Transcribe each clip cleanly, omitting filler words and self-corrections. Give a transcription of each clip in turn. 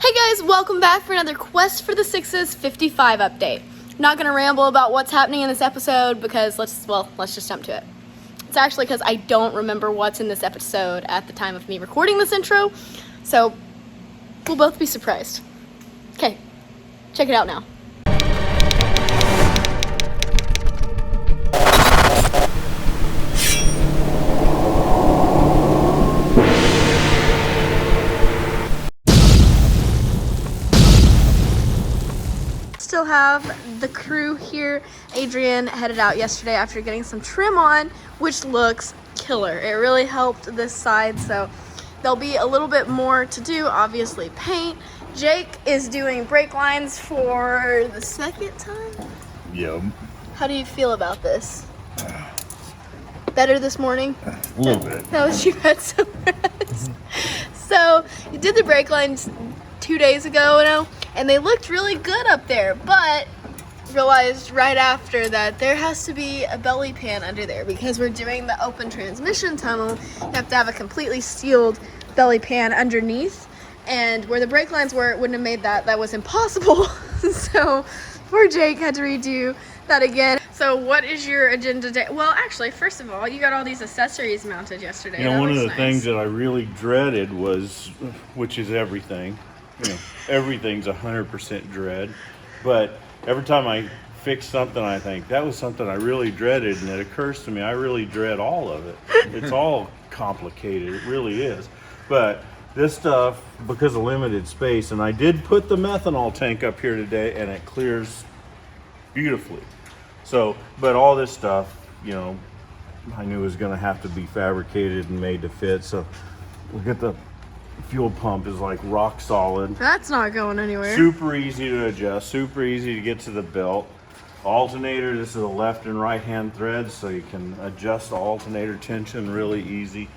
Hey guys, welcome back for another Quest for the Sixes 55 update. I'm not going to ramble about what's happening in this episode because let's just jump to it. It's actually because I don't remember what's in this episode at the time of me recording this intro, so we'll both be surprised. Okay, check it out now. Still have the crew here. Adrian headed out yesterday after getting some trim on, which looks killer. It really helped this side, so there'll be a little bit more to do. Obviously paint. Jake is doing brake lines for the second time. Yep. How do you feel about this? Better this morning? A little bit. That was you had some rest. So you did the brake lines 2 days ago, and they looked really good up there, but realized right after that there has to be a belly pan under there because we're doing the open transmission tunnel. You have to have a completely sealed belly pan underneath, and where the brake lines were, it wouldn't have made that. That was impossible. So poor Jake had to redo that again. So what is your agenda today? Well, actually, first of all, you got all these accessories mounted yesterday. You know, one of the things that I really dreaded was, which is everything, everything's 100% dread, but every time I fix something, I think that was something I really dreaded, and it occurs to me I really dread all of it. It's all complicated, it really is. But this stuff, because of limited space, and I did put the methanol tank up here today, and it clears beautifully. So, but all this stuff, I knew was going to have to be fabricated and made to fit. So look at the fuel pump is like rock solid. That's not going anywhere. Super easy to adjust, super easy to get to the belt. Alternator, this is a left and right hand thread, so you can adjust the alternator tension really easy.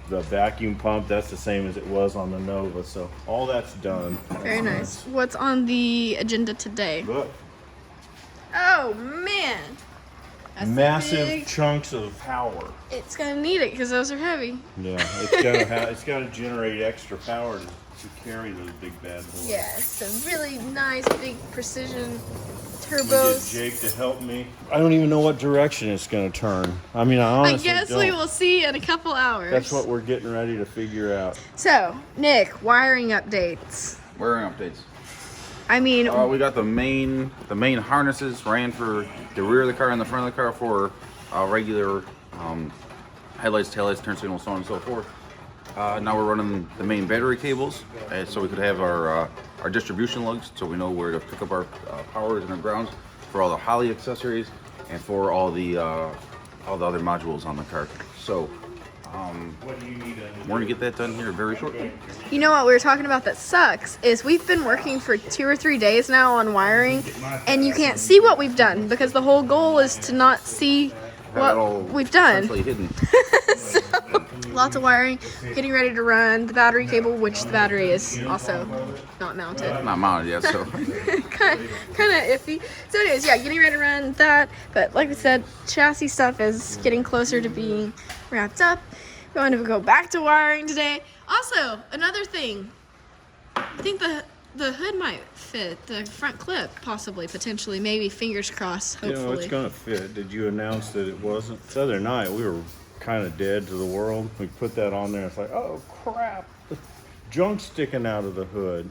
The vacuum pump, that's the same as it was on the Nova, so all that's done. Very nice. What's on the agenda today? Look. Oh man. That's Massive chunks of power. It's gonna need it because those are heavy. Yeah, it's got to generate extra power to carry those big bad boys. Yeah, some really nice big precision We turbos. get Jake to help me. I don't even know what direction it's going to turn. I mean, I honestly guess don't. We will see in a couple hours. That's what we're getting ready to figure out. So, Nick, wiring updates. Wiring updates. I mean, We got the main harnesses ran for the rear of the car and the front of the car for regular headlights, taillights, turn signals, so on and so forth. Now we're running the main battery cables, so we could have our distribution lugs, so we know where to pick up our powers and our grounds for all the Holly accessories and for all the other modules on the car. So What do you need? we're gonna get that done here very shortly. you know what we were talking about that sucks is we've been working for 2 or 3 days now on wiring, and you can't see what we've done because the whole goal is to not see what we've done. Essentially hidden. So, lots of wiring, getting ready to run the battery cable, which the battery is also not mounted. Not mounted yet, so kind of iffy. So anyways, yeah, getting ready to run that. But like we said, chassis stuff is getting closer to being wrapped up. We're going to go back to wiring today. Also, another thing, I think the hood might fit, the front clip, possibly, potentially, maybe, fingers crossed, hopefully. It's going to fit. Did you announce that it wasn't? The other night, we were kind of dead to the world. We put that on there. It's like, oh, crap. The junk's sticking out of the hood.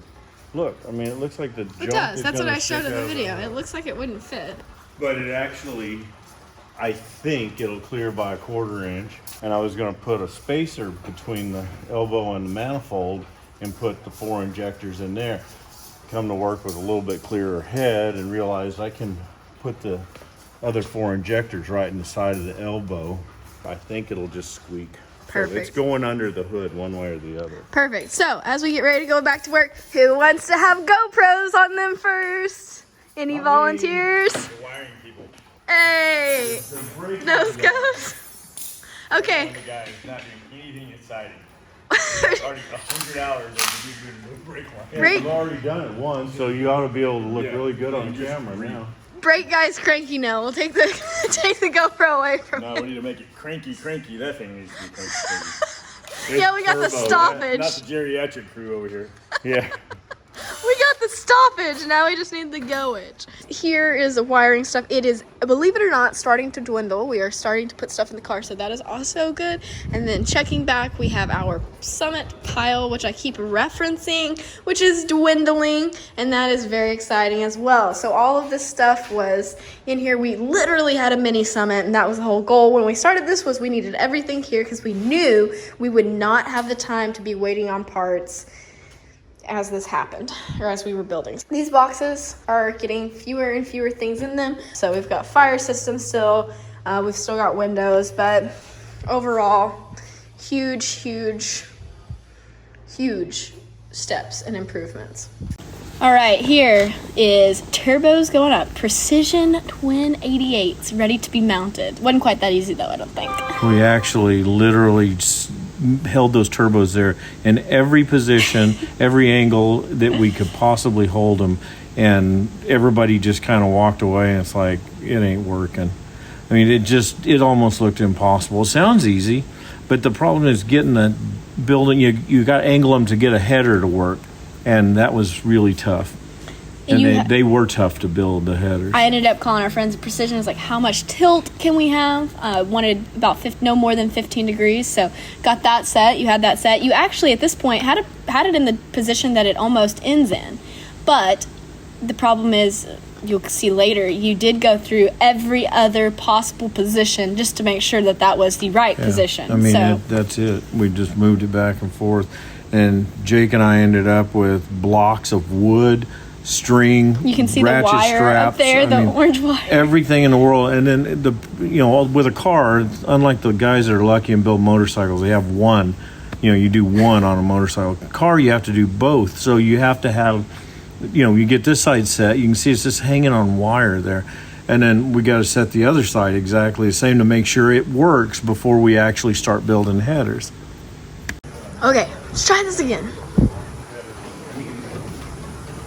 Look, I mean, it looks like the junk It does. is That's what gonna I showed stick in the out of video. hood. It looks like it wouldn't fit. But it actually, I think it'll clear by a 1/4 inch. And I was going to put a spacer between the elbow and the manifold and put the 4 injectors in there. Come to work with a little bit clearer head and realized I can put the other 4 injectors right in the side of the elbow. I think it'll just squeak. Perfect. So it's going under the hood one way or the other. Perfect. So, as we get ready to go back to work, who wants to have GoPros on them first? Any volunteers? The wiring people. Hey! Those goes. Okay. The guy is not doing anything exciting. Already 100 hours of the brake line. Brake- You've already done it once, so you ought to be able to look really good on camera now. Brake guy's cranky now. We'll take the take the GoPro away from No, him. we need to make it cranky. That thing needs to be cranky. Yeah, we got the Turbo, stoppage. Not the geriatric crew over here. Yeah. We got the stoppage, now we just need the goage. Here is the wiring stuff. It is, believe it or not, starting to dwindle. We are starting to put stuff in the car, so that is also good. And then checking back, we have our Summit pile, which I keep referencing, which is dwindling, and that is very exciting as well. So all of this stuff was in here. We literally had a mini Summit, and that was the whole goal when we started this, was we needed everything here because we knew we would not have the time to be waiting on parts as this happened, or as we were building. These boxes are getting fewer and fewer things in them. So we've got fire systems still, we've still got windows, but overall, huge steps and improvements. All right, here is turbos going up. Precision twin 88s ready to be mounted. Wasn't quite that easy though, I don't think. We actually literally held those turbos there in every position, every angle that we could possibly hold them, and everybody just kind of walked away, and it's like, it ain't working. I mean, it almost looked impossible. It sounds easy, but the problem is getting the building, you got to angle them to get a header to work, and that was really tough. And they were tough to build, the headers. I ended up calling our friends at Precision. I was like, how much tilt can we have? Wanted about no more than 15 degrees. So got that set. You had that set. You actually, at this point, had it in the position that it almost ends in. But the problem is, you'll see later, you did go through every other possible position just to make sure that that was the right position. I mean, that's it. We just moved it back and forth. And Jake and I ended up with blocks of wood, string, you can see the ratchet wire straps, up there, orange wire, everything in the world. And then with a car, unlike the guys that are lucky and build motorcycles, they have one. You do one on a motorcycle. Car, you have to do both. So you have to have, you get this side set. You can see it's just hanging on wire there, and then we got to set the other side exactly the same to make sure it works before we actually start building headers. Okay, let's try this again.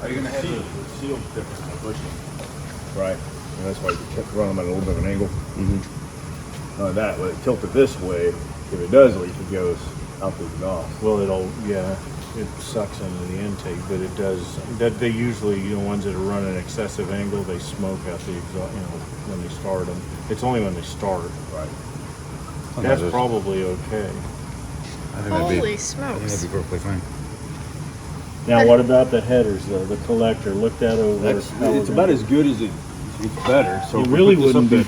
Are you gonna have the seal different pushing? Right, and that's why you kept running them at a little bit of an angle. Mm-hmm. That way, tilt it this way. If it does leak, it goes out the exhaust. Well, it sucks into the intake, but it does. That they usually, ones that are running an excessive angle, they smoke out the exhaust. When they start them, it's only when they start. Right. That's probably okay. Holy smokes! smokes! I think that'd be perfectly fine. Now, what about the headers, though? The collector, look that over. It's about as good as it gets better. So it really wouldn't be,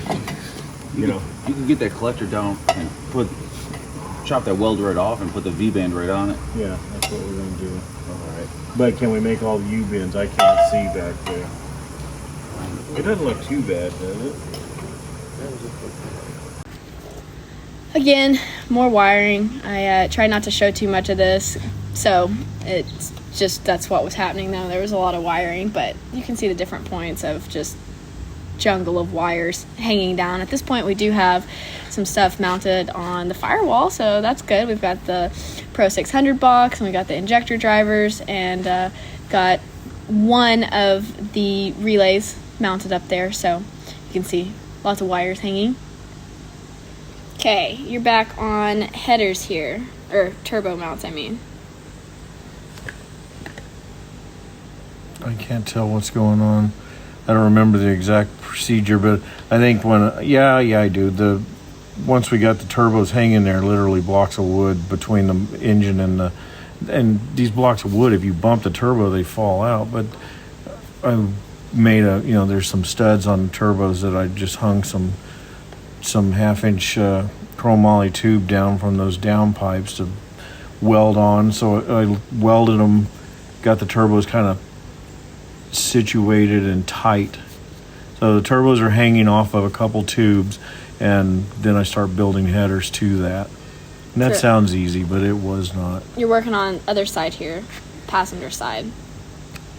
you can get that collector down and chop that weld right off and put the V-band right on it. Yeah, that's what we're going to do. All right. But can we make all the U-bends? I can't see back there. It doesn't look too bad, does it? Again, more wiring. I tried not to show too much of this, so it's just, that's what was happening though. There was a lot of wiring, but you can see the different points of just jungle of wires hanging down. At this point, we do have some stuff mounted on the firewall, so that's good. We've got the Pro 600 box, and we got the injector drivers, and got one of the relays mounted up there, so you can see lots of wires hanging. Okay, you're back on headers here, or turbo mounts, I mean. I can't tell what's going on. I don't remember the exact procedure, but I think I do. Once we got the turbos hanging there, literally blocks of wood between the engine and these blocks of wood, if you bump the turbo, they fall out. But I made there's some studs on the turbos that I just hung some 1/2-inch chromoly tube down from those down pipes to weld on. So I welded them, got the turbos kind of situated and tight. So the turbos are hanging off of a couple tubes, and then I start building headers to that. And that sounds easy, but it was not. You're working on other side here, passenger side.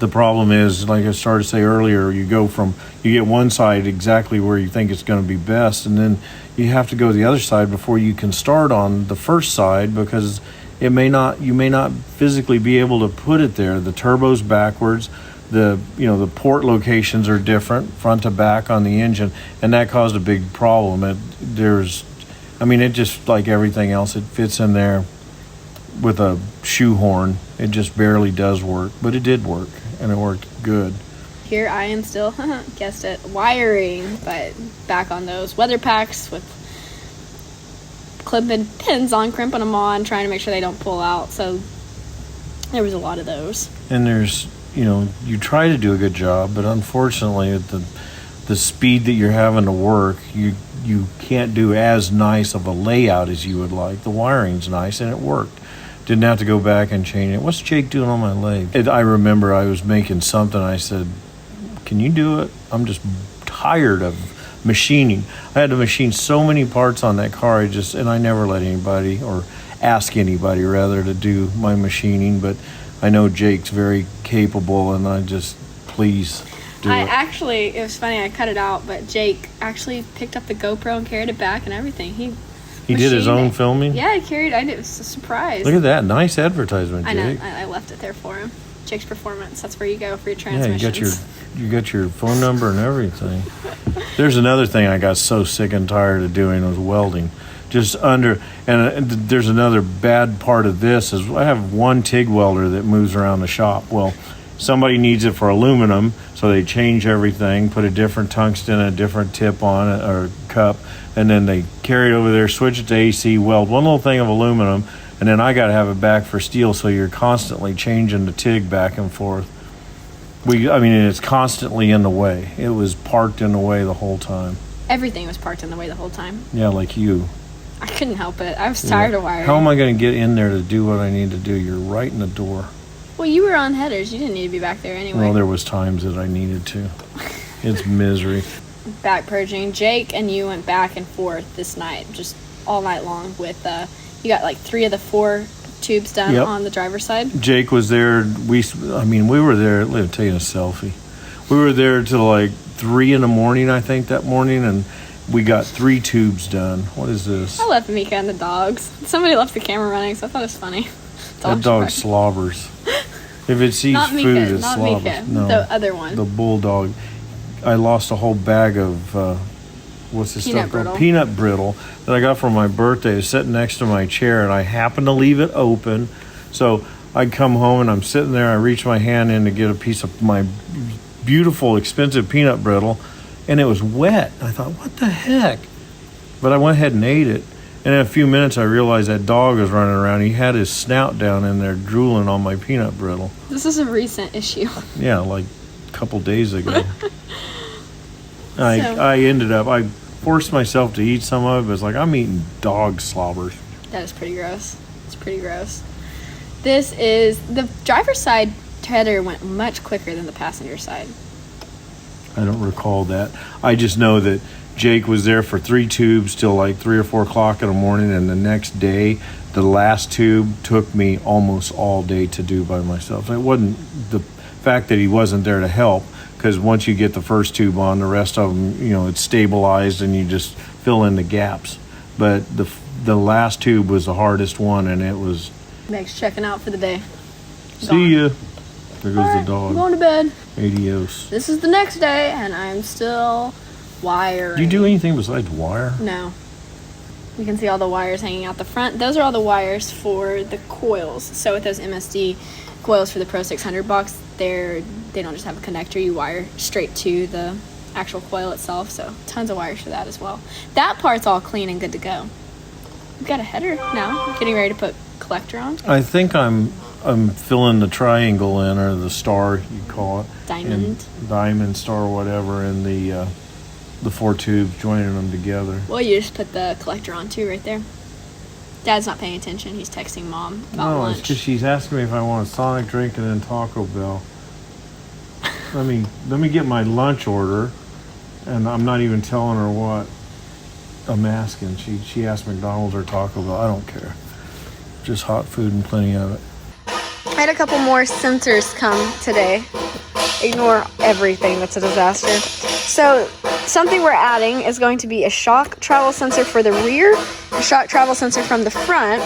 The problem is, like I started to say earlier, you get one side exactly where you think it's going to be best, and then you have to go to the other side before you can start on the first side, because you may not physically be able to put it there. The turbo's backwards. The port locations are different front to back on the engine, and that caused a big problem. It just like everything else, it fits in there with a shoehorn. It just barely does work, but it did work, and it worked good. Here I am still, guessed it, wiring, but back on those weather packs with clipping pins on, crimping them on, trying to make sure they don't pull out. So there was a lot of those. And there's, you try to do a good job, but unfortunately, at the speed that you're having to work, you can't do as nice of a layout as you would like. The wiring's nice, and it worked. Didn't have to go back and change it. What's Jake doing on my leg? I remember I was making something. I said, can you do it? I'm just tired of machining. I had to machine so many parts on that car. And I never let anybody, or ask anybody rather, to do my machining. But I know Jake's very capable, and I just, please do it. It was funny, I cut it out, but Jake actually picked up the GoPro and carried it back and everything. He did his own filming? Yeah, it was a surprise. Look at that. Nice advertisement, Jake. I know. I left it there for him. Jake's Performance. That's where you go for your transmissions. Yeah, you got your phone number and everything. There's another thing I got so sick and tired of doing, was welding. And there's another bad part of this is I have one TIG welder that moves around the shop. Well, somebody needs it for aluminum, so they change everything, put a different tungsten, a different tip on it, or cup, and then they carry it over there, switch it to AC, weld one little thing of aluminum, and then I got to have it back for steel, so you're constantly changing the TIG back and forth. It's constantly in the way. It was parked in the way the whole time. Everything was parked in the way the whole time. Yeah, like you. I couldn't help it. I was tired of wiring. How am I going to get in there to do what I need to do? You're right in the door. Well, you were on headers. You didn't need to be back there anyway. Well, there was times that I needed to. It's misery. Back purging. Jake and you went back and forth this night, just all night long with, you got like 3 of the 4 tubes done on the driver's side. Jake was there. We were there. Let me take a selfie. We were there till like 3 in the morning, I think, that morning, and we got 3 tubes done. What is this? I left Mika and the dogs. Somebody left the camera running, so I thought it was funny. That dog slobbers. If it sees not food, Mika, it not slobbers. Mika. No, the other one. The bulldog. I lost a whole bag of what's this Peanut stuff brittle. called? Peanut brittle that I got for my birthday. It's sitting next to my chair, and I happened to leave it open. So I come home, and I'm sitting there. I reach my hand in to get a piece of my beautiful, expensive peanut brittle, and it was wet. I thought, what the heck? But I went ahead and ate it. And in a few minutes, I realized that dog was running around. He had his snout down in there, drooling on my peanut brittle. This is a recent issue. Yeah, like a couple days ago. I forced myself to eat some of it, but it's like I'm eating dog slobber. That is pretty gross. It's pretty gross. This is, the driver's side header went much quicker than the passenger side. I don't recall that. I just know that Jake was there for 3 tubes till like 3 or 4 o'clock in the morning, and the next day, the last tube took me almost all day to do by myself. It wasn't the fact that he wasn't there to help, because once you get the first tube on, the rest of them, it's stabilized and you just fill in the gaps. But the last tube was the hardest one, and it was... Meg's checking out for the day. See ya. There goes the dog. I'm going to bed. Adios. This is the next day, and I'm still wiring. Do you do anything besides wire? No. You can see all the wires hanging out the front. Those are all the wires for the coils. So with those MSD coils for the Pro 600 box, they don't just have a connector. You wire straight to the actual coil itself. So tons of wires for that as well. That part's all clean and good to go. We've got a header now. Getting ready to put collector on. I think I'm filling the triangle in, or the star, you call it. Diamond star, whatever, and the 4 tubes, joining them together. Well, you just put the collector on too, right there. Dad's not paying attention. He's texting Mom about lunch. No, it's because she's asking me if I want a Sonic drink and then Taco Bell. Let me get my lunch order, and I'm not even telling her what I'm asking. She asked McDonald's or Taco Bell. I don't care. Just hot food and plenty of it. I had a couple more sensors come today. Ignore everything, that's a disaster. So something we're adding is going to be a shock travel sensor for the rear, a shock travel sensor from the front,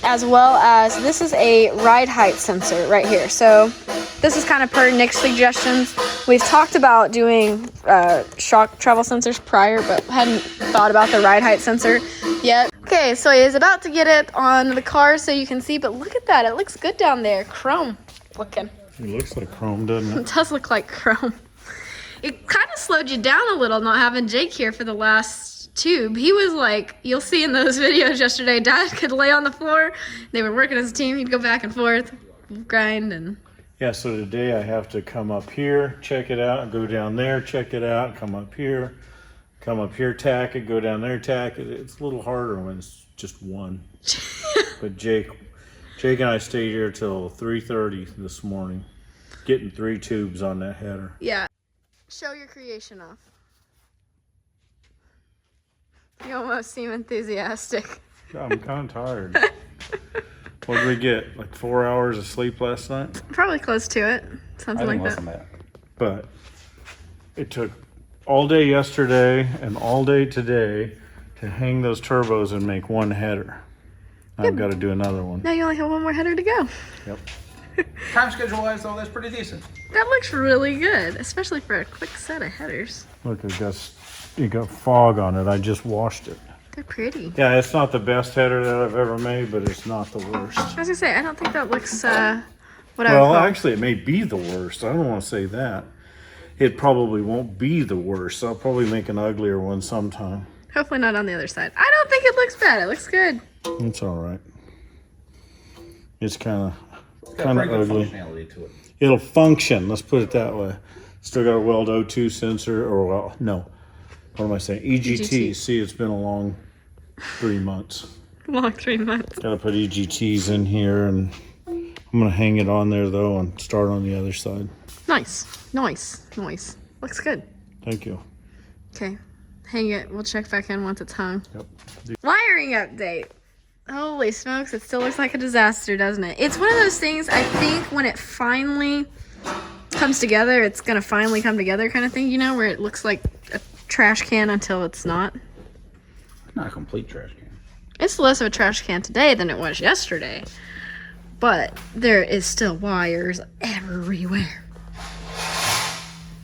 as well as this is a ride height sensor right here. So this is kind of per Nick's suggestions. We've talked about doing shock travel sensors prior, but hadn't thought about the ride height sensor yet. Okay, Okay, so he's about to get it on the car so you can see, but look at that. It looks good down there. Chrome looking. It looks like chrome, doesn't It does look like chrome. It kind of slowed you down a little not having Jake here for the last tube. He was like, you'll see in those videos yesterday, Dad could lay on the floor. They were working as a team. He'd go back and forth, grind, and... Yeah, so today I have to come up here, check it out, go down there, check it out, come up here, tack it, go down there, tack it. It's a little harder when it's just one. But Jake and I stayed here till 3:30 this morning, getting 3 tubes on that header. Yeah. Show your creation off. You almost seem enthusiastic. I'm kind of tired. What did we get? Like 4 hours of sleep last night? Probably close to it. Something like that. But it took all day yesterday and all day today to hang those turbos and make one header. I've got to do another one. Now you only have one more header to go. Yep. Time schedule wise, though, that's pretty decent. That looks really good, especially for a quick set of headers. Look, it got fog on it. I just washed it. They're pretty. Yeah, it's not the best header that I've ever made, but it's not the worst. I was gonna say, I don't think that looks what I would Well, call. actually, it may be the worst. I don't want to say that. It probably won't be the worst. I'll probably make an uglier one sometime. Hopefully not on the other side. I don't think it looks bad. It looks good. It's all right. It's kind Got of very good ugly. functionality to it. It'll function. Let's put it that way. Still got a Weld O2 sensor, or well, no. What am I saying? EGT. See, it's been a long 3 months. Long 3 months. Got to put EGTs in here, and I'm gonna hang it on there though, and start on the other side. Nice. Looks good. Thank you. Okay. Hang it. We'll check back in once it's hung. Yep. Wiring update. Holy smokes, it still looks like a disaster, doesn't it? It's one of those things, I think when it finally comes together, it's gonna finally come together kind of thing, you know, where it looks like a trash can until it's not. Not a complete trash can. It's less of a trash can today than it was yesterday. But there is still wires everywhere.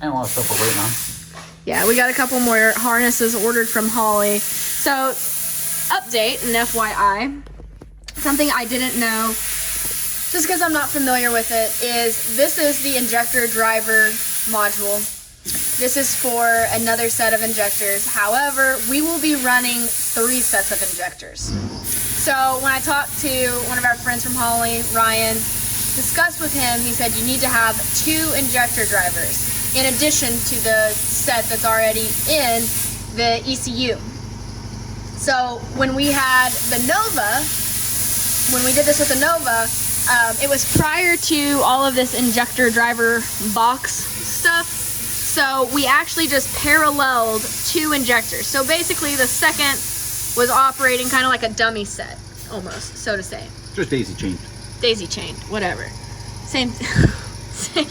And a lot of stuff we're waiting on. Yeah, we got a couple more harnesses ordered from Holly. So, update and FYI, something I didn't know, just because I'm not familiar with it, is this is the injector driver module. This is for another set of injectors. However, we will be running 3 sets of injectors. So when I talked to one of our friends from Holly, Ryan, discussed with him, he said you need to have 2 injector drivers in addition to the set that's already in the ECU. So when we had the Nova, when we did this with the Nova, it was prior to all of this injector driver box stuff. So we actually just paralleled 2 injectors. So basically the second was operating kind of like a dummy set, almost, so to say. Just daisy chained. Daisy chained, whatever. Same thing.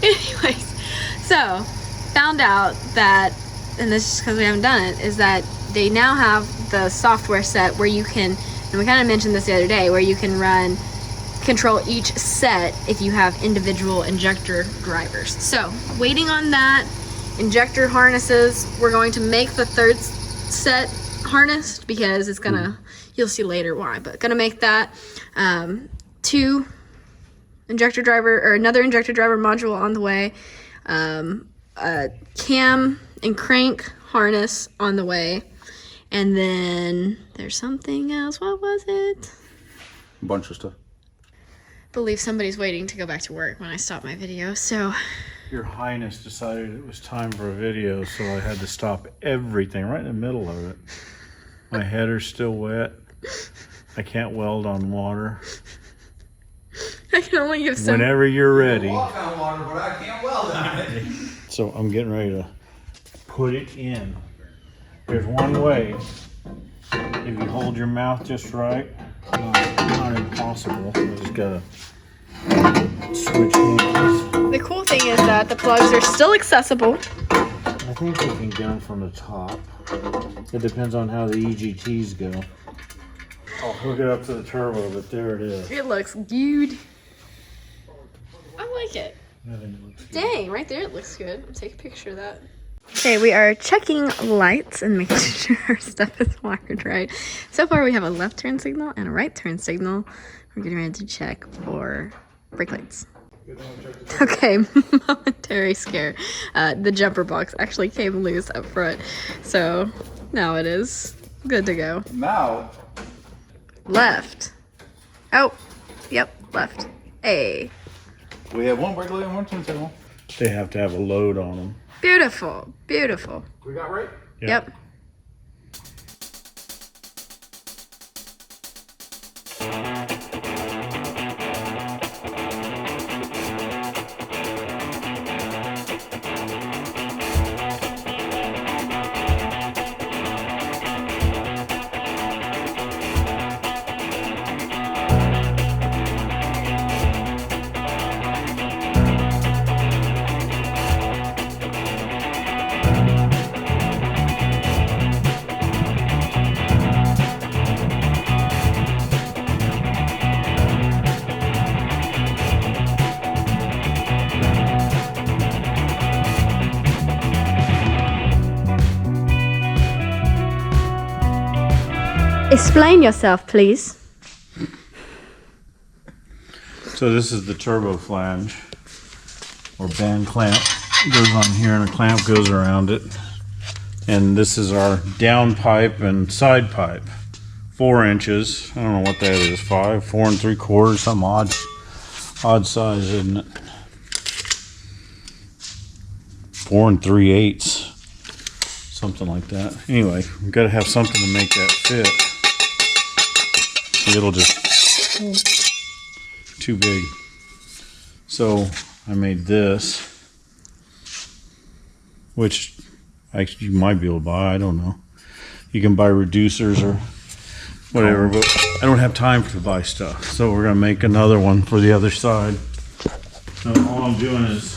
Anyways, so found out that, and this is because we haven't done it, is that they now have the software set where you can, and we kind of mentioned this the other day, where you can control each set if you have individual injector drivers. So waiting on that. Injector harnesses, we're going to make the 3rd set harnessed because it's gonna, you'll see later why, but gonna make that 2 injector driver, or another injector driver module on the way, a cam and crank harness on the way, and then there's something else. What was it? A bunch of stuff. I believe somebody's waiting to go back to work when I stop my video, so. Your Highness decided it was time for a video, so I had to stop everything right in the middle of it. My header's still wet. I can't weld on water. I can only give some. Whenever you're ready. Walk on water, but I can't weld on it. So I'm getting ready to put it in. There's one way. If you hold your mouth just right, not impossible. You just gotta switch hands. The cool thing is that the plugs are still accessible. I think we can get them from the top. It depends on how the EGTs go. I'll hook it up to the turbo, but there it is. It looks good. I like it. I think it looks good. Dang, right there it looks good. Take a picture of that. Okay, we are checking lights and making sure our stuff is wired right. So far we have a left turn signal and a right turn signal. We're getting ready to check for brake lights. Okay, momentary scare. The jumper box actually came loose up front. So now it is good to go. Now, Left. Oh, yep, left. A. we have one brake light and one turn signal. They have to have a load on them. Beautiful, beautiful. We got right? Yep. Explain yourself, please. So this is the turbo flange or band clamp. It goes on here and a clamp goes around it. And this is our down pipe and side pipe. 4 inches. I don't know what that is. 5, 4 3/4, some odd size, isn't it? 4 3/8, something like that. Anyway, we've got to have something to make that fit. It'll just too big. So I made this, which you might be able to buy. I don't know. You can buy reducers or whatever, but I don't have time to buy stuff. So we're gonna make another one for the other side. So all I'm doing is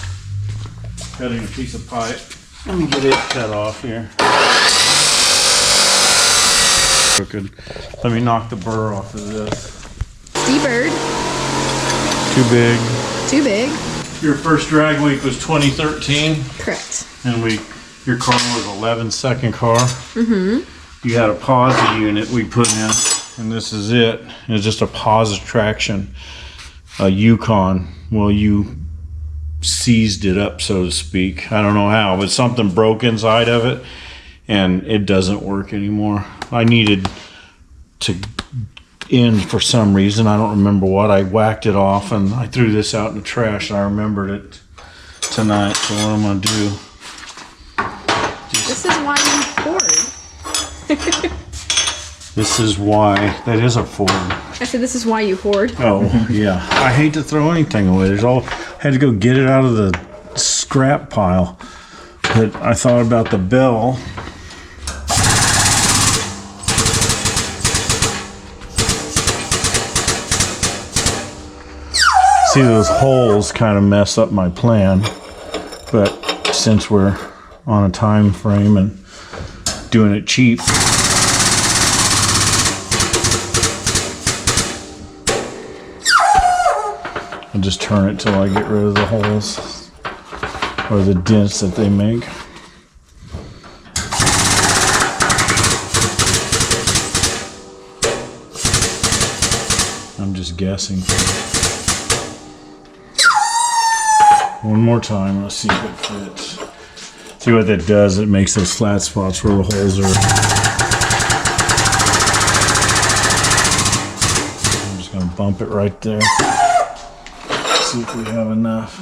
cutting a piece of pipe. Let me get it cut off here. Crooked. Let me knock the burr off of this. D-Bird. Too big. Too big. Your first drag week was 2013, Correct. and your car was 11-second car. Mm-hmm. You had a posi unit we put in, and this is it. It's just a posi traction, a Yukon. Well, you seized it up, so to speak. I don't know how, but something broke inside of it, and it doesn't work anymore. I needed to end for some reason. I don't remember what. I whacked it off, and I threw this out in the trash, and I remembered it tonight. So what I'm going to do... This is why you Ford. This is why... That is a Ford. I said this is why you hoard. Oh, yeah. I hate to throw anything away. I had to go get it out of the scrap pile. But I thought about the bell. See, those holes kind of mess up my plan. But since we're on a time frame and doing it cheap, I'll just turn it till I get rid of the holes or the dents that they make. I'm just guessing. One more time, let's see if it fits. See what that does, it makes those flat spots where the holes are. I'm just gonna bump it right there. See if we have enough.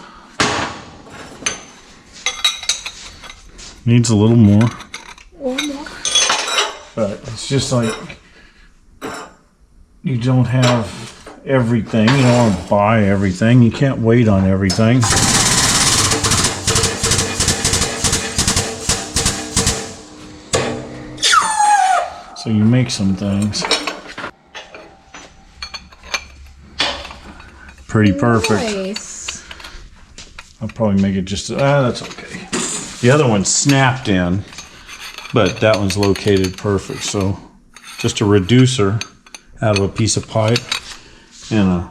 Needs a little more. But it's just like you don't have everything. You don't want to buy everything. You can't wait on everything. So you make some things. Pretty perfect. Nice. I'll probably make it just, that's okay. The other one snapped in, but that one's located perfect. So just a reducer out of a piece of pipe and a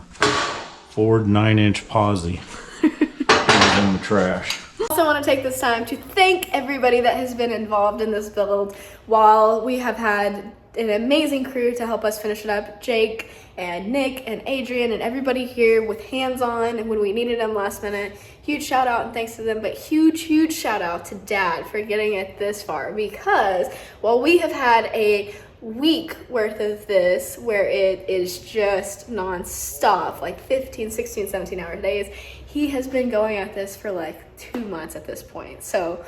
Ford 9-inch posi in the trash. also want to take this time to thank everybody that has been involved in this build. While we have had an amazing crew to help us finish it up, Jake and Nick and Adrian and everybody here with hands-on when we needed them last minute. Huge shout out and thanks to them, but huge shout out to Dad for getting it this far, because while we have had a week worth of this where it is just non-stop, like 15, 16, 17 hour days, he has been going at this for like 2 months at this point. So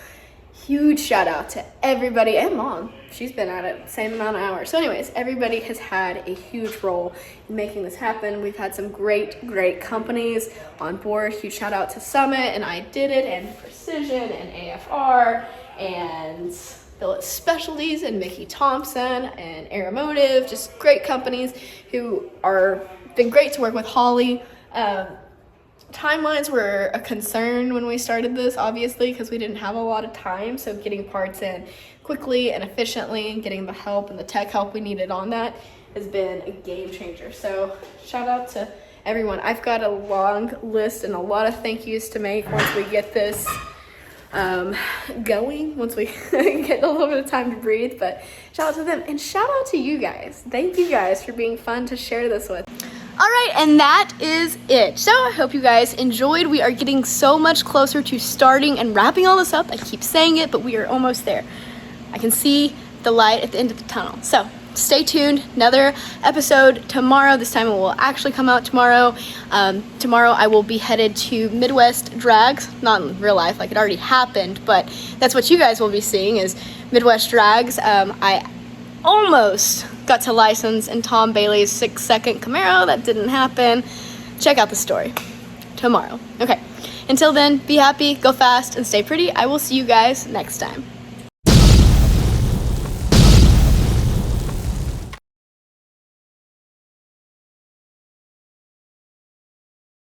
huge shout out to everybody, and Mom, she's been at it the same amount of hours. So anyways, everybody has had a huge role in making this happen. We've had some great companies on board. Huge shout out to Summit and Ididit and Precision and AFR and Billet Specialties and Mickey Thompson and Aeromotive, just great companies who are been great to work with. Holly. Timelines were a concern when we started this, obviously, because we didn't have a lot of time. So getting parts in quickly and efficiently and getting the help and the tech help we needed on that has been a game changer. So shout out to everyone. I've got a long list and a lot of thank yous to make once we get this going, once we get a little bit of time to breathe. But shout out to them and shout out to you guys. Thank you guys for being fun to share this with. All right, and that is it. So I hope you guys enjoyed. We are getting so much closer to starting and wrapping all this up. I keep saying it, but we are almost there. I can see the light at the end of the tunnel. So stay tuned. Another episode tomorrow. This time it will actually come out tomorrow. Tomorrow I will be headed to Midwest Drags. Not in real life, like it already happened, but that's what you guys will be seeing is Midwest Drags. I almost got to license in Tom Bailey's 6-second Camaro. That didn't happen. Check out the story tomorrow. Okay, until then, be happy, go fast, and stay pretty. I will see you guys next time.